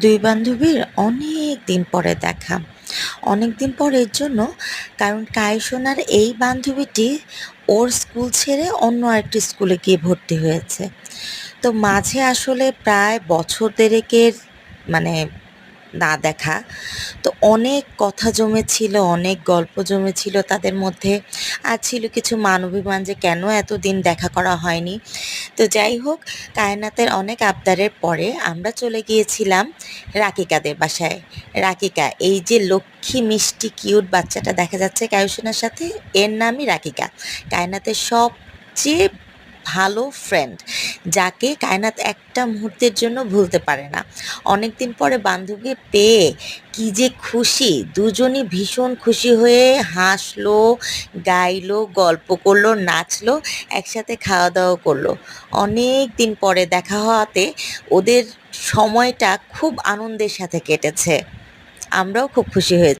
দুই বান্ধবীর অনেক দিন পরে দেখা। অনেক দিন পরের জন্য, কারণ কাইসোনার এই বান্ধবীটি ওর স্কুল ছেড়ে অন্য আরেকটি স্কুলে গিয়ে ভর্তি হয়েছে। তো মাঝে আসলে প্রায় বছর দেড়েকের মানে না দেখা। তো অনেক কথা জমেছিল, অনেক গল্প জমেছিল তাদের মধ্যে। আর ছিল কিছু মানবিমান যে কেন এতদিন দেখা করা হয়নি। তো যাই হোক, কায়নাতের অনেক আবদারের পরে আমরা চলে গিয়েছিলাম রাকিকাদের বাসায়। রাকিকা, এই যে লক্ষ্মী মিষ্টি কিউট বাচ্চাটা দেখা যাচ্ছে কায়ুসোনার সাথে, এর নামই রাকিকা। কায়নাতের সবচেয়ে ভালো ফ্রেন্ড, যাকে কায়নাত একটা মুহূর্তের জন্য ভুলতে পারে না। অনেক দিন পরে বান্ধবী পেয়ে কি যে খুশি, দুজনই ভীষণ খুশি হয়ে হাসলো, গাইলো, গল্প করলো, নাচলো, একসাথে খাওয়া দাওয়া করলো। অনেক দিন পরে দেখা হওয়াতে ওদের সময়টা খুব আনন্দের সাথে কেটেছে। আমরাও খুব খুশি হয়েছি।